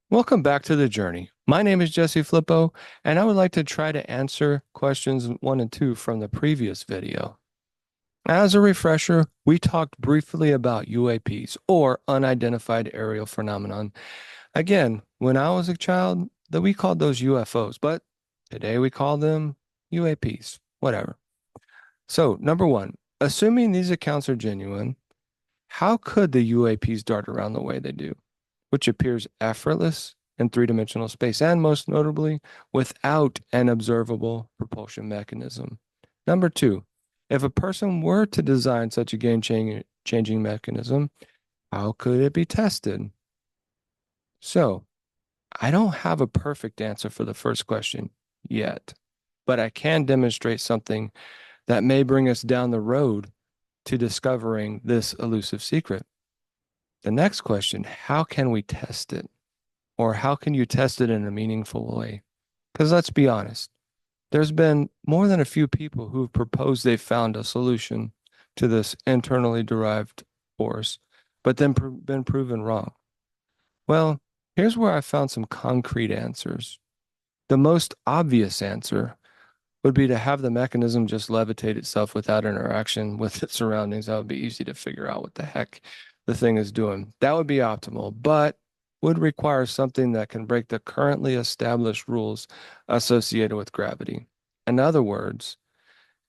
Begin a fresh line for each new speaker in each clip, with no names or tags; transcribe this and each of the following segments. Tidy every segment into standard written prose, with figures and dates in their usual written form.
Welcome back to the journey. My name is Jesse Flippo, and I would like to try to answer questions 1 and 2 from the previous video. As a refresher, we talked briefly about UAPs, or unidentified aerial phenomenon. Again, when I was a child, we called those UFOs, but today we call them UAPs, whatever. So, number one, assuming these accounts are genuine, how could the UAPs dart around the way they do, which appears effortless in three-dimensional space, and most notably, without an observable propulsion mechanism? Number two, if a person were to design such a game-changing mechanism, how could it be tested? So, I don't have a perfect answer for the first question yet, but I can demonstrate something that may bring us down the road to discovering this elusive secret. The next question, how can we test it? Or how can you test it in a meaningful way? Because let's be honest, there's been more than a few people who've proposed they've found a solution to this internally derived force, but then been proven wrong. Well, here's where I found some concrete answers. The most obvious answer would be to have the mechanism just levitate itself without interaction with its surroundings. That would be easy to figure out what the heck the thing is doing. That would be optimal, but would require something that can break the currently established rules associated with gravity. In other words,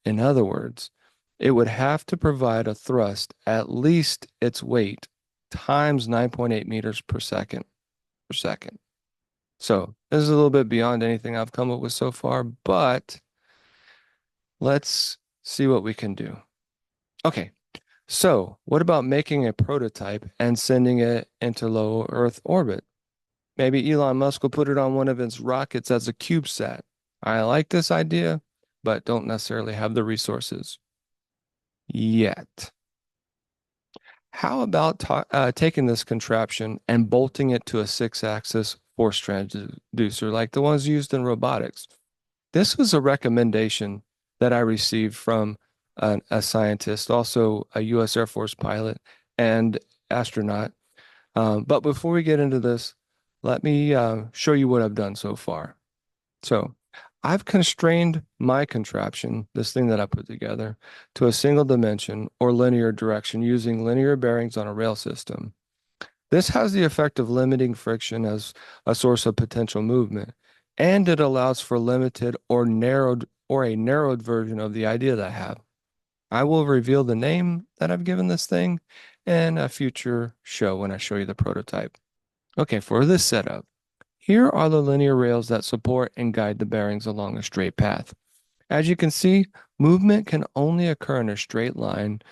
in other words, it would have to provide a thrust at least its weight times 9.8 meters per second. So this is a little bit beyond anything I've come up with so far, but let's see what we can do. Okay, so what about making a prototype and sending it into low Earth orbit? Maybe Elon Musk will put it on one of his rockets as a CubeSat. I like this idea, but don't necessarily have the resources yet. How about taking this contraption and bolting it to a six-axis force transducer like the ones used in robotics? This was a recommendation that I received from a scientist, also a U.S. Air Force pilot and astronaut. But before we get into this, let me show you what I've done so far. So I've constrained my contraption, this thing that I put together, to a single dimension or linear direction using linear bearings on a rail system. This has the effect of limiting friction as a source of potential movement, and it allows for limited or a narrowed version of the idea that I have. I will reveal the name that I've given this thing in a future show when I show you the prototype. Okay, for this setup, here are the linear rails that support and guide the bearings along a straight path. As you can see, movement can only occur in a straight line,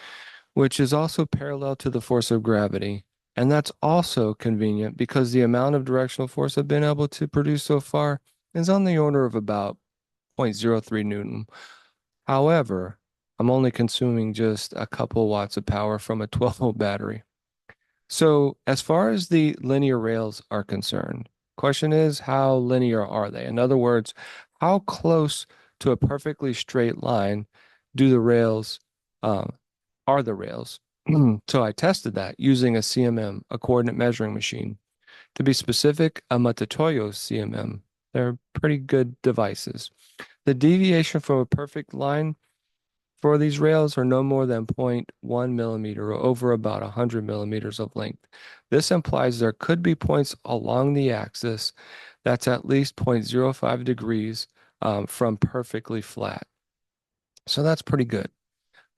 which is also parallel to the force of gravity. And that's also convenient because the amount of directional force I've been able to produce so far is on the order of about 0.03 Newton. However, I'm only consuming just a couple watts of power from a 12-volt battery. So as far as the linear rails are concerned, question is, how linear are they? In other words, how close to a perfectly straight line do the rails uh, are the rails? So I tested that using a CMM, a coordinate measuring machine. To be specific, a Matatoyo CMM. They're pretty good devices. The deviation from a perfect line for these rails are no more than 0.1 millimeter or over about 100 millimeters of length. This implies there could be points along the axis that's at least 0.05 degrees from perfectly flat. So that's pretty good.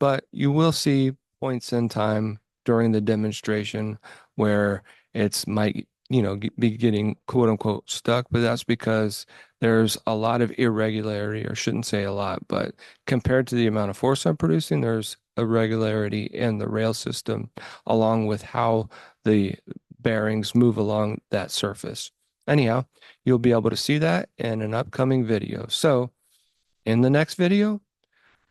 But you will see points in time during the demonstration where it's might, be getting quote unquote stuck, but that's because there's a lot of irregularity, or shouldn't say a lot, but compared to the amount of force I'm producing, there's irregularity in the rail system, along with how the bearings move along that surface. Anyhow, you'll be able to see that in an upcoming video. So in the next video,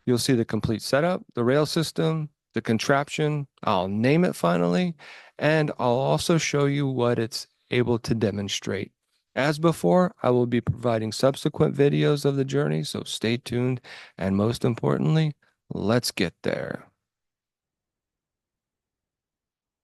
you'll see the complete setup, the rail system, the contraption. I'll name it finally, and I'll also show you what it's able to demonstrate. As before, I will be providing subsequent videos of the journey, so stay tuned. And most importantly, let's get there.